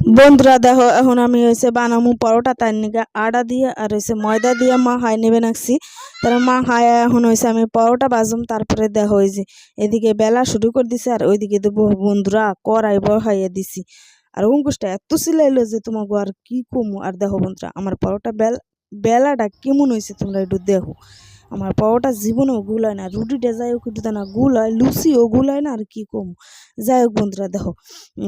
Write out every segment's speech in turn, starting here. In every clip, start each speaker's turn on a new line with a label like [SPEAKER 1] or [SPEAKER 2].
[SPEAKER 1] বন্ধুরা দেখো এখন আমি হয়েছে বানামু পরোটা তার নিকে আটা দিয়ে আর হয়েছে ময়দা দিয়ে মা হাই নেবে নাকছি তারা মা হায় এখন হয়েছে আমি পরোটা বাজুম তারপরে দেখো ওই যে এদিকে বেলা শুরু করে দিছে আর ওইদিকে দেবো বন্ধুরা কড়াই বহাইয়ে দিছি আর অঙ্কুশটা এত সিলাইলো যে তোমাকে আর কি কমু আর দেখো বন্ধুরা আমার পরোটা বেলাটা কেমন হয়েছে তোমরা একটু দেখো আমার পরোটা জীবনেও গুলায় না রুটিটা যাই হোক একটু না গুলায় লুচিও গুলায় না আর কি কম যাই হোক বন্ধুরা দেখো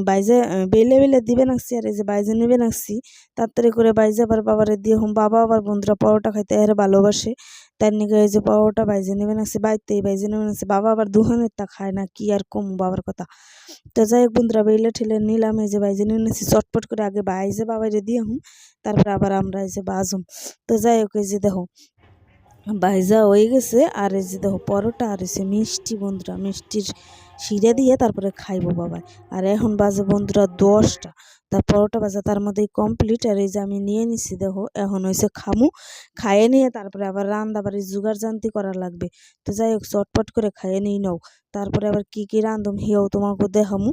[SPEAKER 1] বাইজে বেলে বেলে দিবে নাকছি আর এই যে বাইজে নেবে নাকছি তাড়াতাড়ি করে বাইজে আবার বাবারে দিয়ে হোম বাবা আবার বন্ধুরা পরোটা খাইতে এর ভালোবাসে তার নিকে এই যে পরোটা বাইজে নেবে নাকছি বাইতেই বাইজে নেবে নাকছি বাবা আবার দুহানের তা খায় না কি আর কম বাবার কথা তো যাই হোক বন্ধুরা বেলে ঠেলে নিলাম এই যে বাইজে নিয়ে নিচ্ছি চটপট করে আগে বাইজে বাবারে দিয়ে হুম তারপরে আবার আমরা এই যে বাজুম তো যাই হোক এই যে দেখো ভাইজা হয়ে গেছে আর এই যে দেখো পরোটা আর এসে মিষ্টি বন্ধুরা মিষ্টির শিরা দিয়ে তারপরে খাইবো বাবা আর এখন বাজে বন্ধুরা 10টা তার পরোটা বাজা তার মধ্যেই কমপ্লিট আর এই যে আমি নিয়ে নিছি দেখো এখন হয়েছে খামু খাইয়ে নিয়ে তারপরে আবার রান্না বাড়ি জোগাড় জান্তি করা লাগবে তো যাই হোক চটপট করে খাইয়ে নিই নাও তারপরে আবার কি কি রান্ধুম হিয়াও তোমাকে দেখামু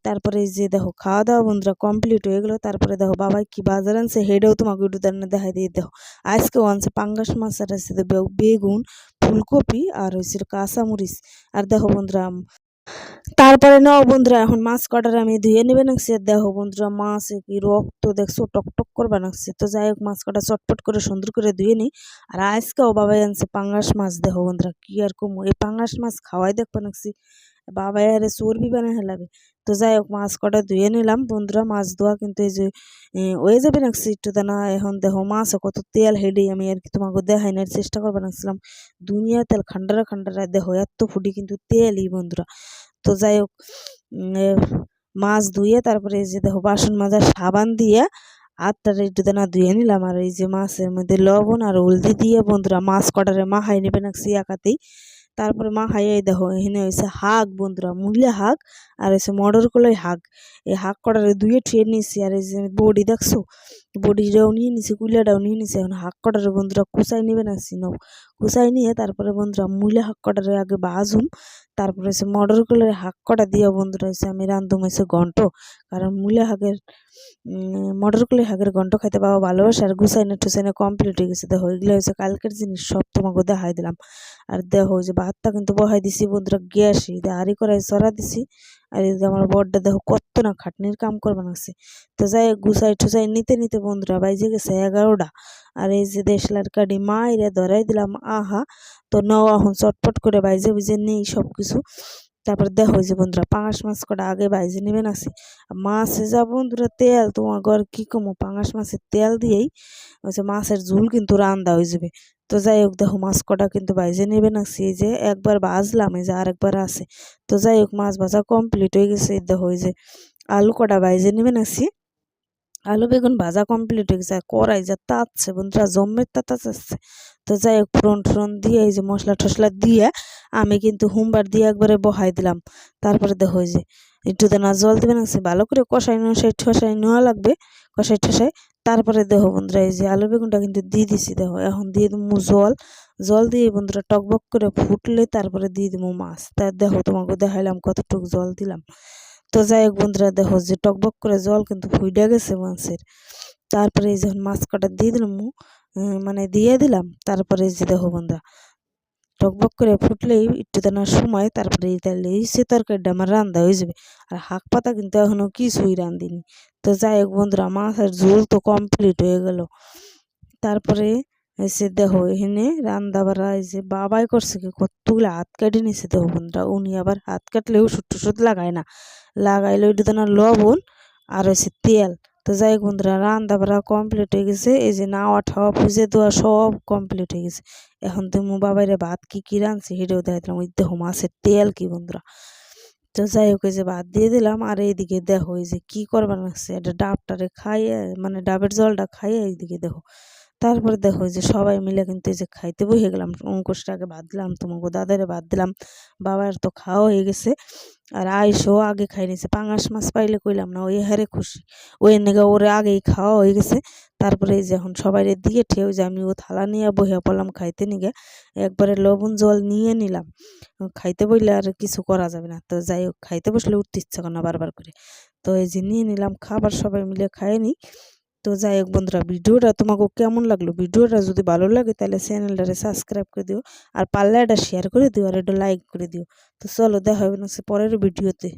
[SPEAKER 1] তারপরে এই যে দেখো খাওয়া দাওয়া বন্ধুরা কমপ্লিট হয়ে গেলো তারপরে দেখো বাবাই কি বাজার আনছে হেডেও তোমাকে একটু দেখাই দিয়ে দেখো আজকেও আনছে পাঙ্গাস মাছ আর আছে বেগুন ফুলকপি আর হয়েছে কাঁচামরিচ আর দেখো বন্ধুরা তারপরে নাও বন্ধুরা এখন মাছ কটার আমি ধুয়ে নেবে নাকছি আর দেখো বন্ধুরা মাছ কি রক্ত দেখছো টকটক করবা নাকছি তো যাই হোক মাছ কটা চটপট করে সুন্দর করে ধুয়ে নিই আর আজকেও বাবাই আনছে পাঙ্গাস মাছ দেখো বন্ধুরা কি আর কম এই পাঙ্গাস মাছ খাওয়াই দেখবা নাকছি বাবাই আরে চর্বি বানায় হেলাবে তো যাই হোক মাছ কটা ধুয়ে নিলাম বন্ধুরা মাছ ধোয়া কিন্তু এই যে হয়ে যাবে নাকছি একটু দানা এখন দেখো মাছ কত তেল হেডে আমি আর কি তোমাকে দেখাই নেওয়ার চেষ্টা করবো নাকছিলাম দুনিয়া তেল খান্ডারা খান্ডারা দেখো এত ফুটি কিন্তু তেলই বন্ধুরা তো যাই হোক মাছ ধুয়ে তারপরে এই যে দেখো বাসন মাজার সাবান দিয়ে আটটারে একটু দানা ধুয়ে নিলাম আর এই যে মাছের মধ্যে লবণ আর হলদি দিয়ে বন্ধুরা মাছ কটারে মাখাই নেবে নাকছি একাতেই তারপরে মাখাইয়ে দেখো এখানে হয়েছে হাঁক বন্ধুরা মূলা হাঁক আর হয়েছে মটর কলাই হাঁক এই হাঁক কটারে ধুয়ে ঠুয়ে নিয়েছি আর এই যে বডি দেখছো বডিটাও নিয়ে নিছি কুলিয়াটাও নিয়ে নিছি এখন হাঁক কটারে বন্ধুরা কুচাই নেবে নাকছি নাও কুচাই নিয়ে তারপরে বন্ধুরা মূলা হাঁক কটারে আগে বাজুম তারপরে হচ্ছে মটর কলাই হাঁক কটা দিয়ে বন্ধুরা হচ্ছে আমি রান্ধুম হচ্ছে ঘন্ট কারণ মূলা হাঁকের মটর কলাই হাঁকের ঘন্ট খাইতে বাবা ভালোবাসে আর গুছাইনে টুসাইনে কমপ্লিট হয়ে গেছে দেখো এগুলো হচ্ছে কালকের জিনিস সব তোমাকে দেখাই দিলাম আর দেখো যে ভাতটা কিন্তু বহাই দিছি বন্ধুরা গ্যাসে আড়ি করাই চড়া দিছি আর এই যে আমার বড়টা দেখো কত না খাটনির কাম করবে নাকছে তো যাই গুছাই টুসাই নিতে নিতে বন্ধুরা বাইজে গেছে 11টা আর এই যে দেশলার কাঠি মাইরে ধরাই দিলাম আহা তো নাও এখন চটপট করে বাইজে বুঝে নেই সব কিছু তারপরে দেখো যে বন্ধুরা পাঙাশ মাছ কটা আগে বাইজে নেবেন আছে মাছে যা বন্ধুরা তেল তোমার ঘর কি কমো পাঙাশ মাছের তেল দিয়েই হচ্ছে মাছের ঝোল কিন্তু রান্দা হয়ে যাবে তো যাই হোক দেখো মাছ কটা কিন্তু বাইজে নেবে নাকছি এই যে একবার বাজলাম এই যে আরেকবার আছে তো যাই হোক মাছ ভাজা কমপ্লিট হয়ে গেছে দেখো এই যে আলু কটা বাইজে নেবে নাকছি আলু বেগুন ভাজা কমপ্লিট হয়ে গেছে আর কড়াই যা তাচ্ছে বন্ধুরা জম্মের তাতা চাচ্ছে তো যাই হোক ফোড়ন দিয়ে এই যে মশলা টসলা দিয়ে আমি কিন্তু হুমবার দিয়ে একবারে বহাই দিলাম তারপরে দেখো এই যে একটু দানা জল দেবে না ভালো করে কষাই নেওয়া লাগবে কষাই ঠসাই তারপরে দেখো বন্ধুরা এই যে আলু বেগুনটা কিন্তু দিয়ে দিছি দেখো এখন দিয়ে দেবো জল দিয়ে বন্ধুরা টকবক করে ফুটলে তারপরে দিয়ে দেবো মাছ তা দেখো তোমাকে দেখাইলাম কতটুকু জল দিলাম তো যাই হোক বন্ধুরা দেখো যে টকবক করে জল কিন্তু ফুইডা গেছে মাছের তারপরে এই যখন মাছ কটা দিয়ে দিলাম মানে দিয়ে দিলাম তারপরে এই যে দেখো বন্ধুরা টকবক করে ফুটলেই একটু দানার সময় তারপরে তাহলে সে তরকারিটা আমার রান্না হয়ে যাবে আর হাঁক পাতা কিন্তু এখনও কিছুই রাঁধিনি তো যাই হোক বন্ধুরা মাছের ঝোল তো কমপ্লিট হয়ে গেল তারপরে এসে দেখো এখানে রান্না বাড়া এই যে বাবাই করছে কি কতগুলো হাত কেটে নিছে দেখো বন্ধুরা উনি আবার হাত কাটলেও সুট লাগায় না লাগাইলে ওইটা তো না লবণ আর হচ্ছে তেল তো যাই হোক বন্ধুরা রান্না বাড়া কমপ্লিট হয়ে গেছে এই যে নাওয়া ঠাওয়া পুজো দেওয়া সব কমপ্লিট হয়ে গেছে এখন তো মো বাবাইরে ভাত কি রাঁধছে সেটাও দেখাইলাম ওই দেখো মাছের তেল কি বন্ধুরা তো যাই হোক এই যে ভাত দিয়ে দিলাম আর এইদিকে দেখো এই যে কি করবার লাগছে এটা ডাবটারে খাইয়ে মানে ডাবের জলটা খাইয়ে এইদিকে দেখো তারপরে দেখো যে সবাই মিলে কিন্তু এই যে খাইতে বসে গেলাম। অঙ্কুশটা আগে ভাত দিলাম, তোমাকে দাদারে ভাত দিলাম, বাবার তো খাওয়া হয়ে গেছে। আর আইসও আগে খাই নিছে, পাঙাশ মাছ পাইলে কইলাম না, ওই হারে খুশি, ওই নেগা ওরে আগেই খাওয়া হয়ে গেছে। তারপরে এই যে এখন সবাই দিকে ঠেউ যে আমি ও থালা নিয়ে বইয়া পড়লাম খাইতে নিগে, একবারে লবণ জল নিয়ে নিলাম। খাইতে বইলে আর কিছু করা যাবে না, তো যাই হোক খাইতে বসলে উঠতে ইচ্ছা করে না বারবার করে, তো এই যে নিয়ে নিলাম খাবার, সবাই মিলে খাইয়ে নিই। তো যাই হোক বন্ধুরা, ভিডিওটা তোমাকে কেমন লাগলো? ভিডিওটা যদি ভালো লাগে তাহলে চ্যানেলটারে সাবস্ক্রাইব করে দিও, আর পারলে এটা শেয়ার করে দিও, আর এটা লাইক করে দিও। তো চলো দেখা হবে না পরের ভিডিওতে।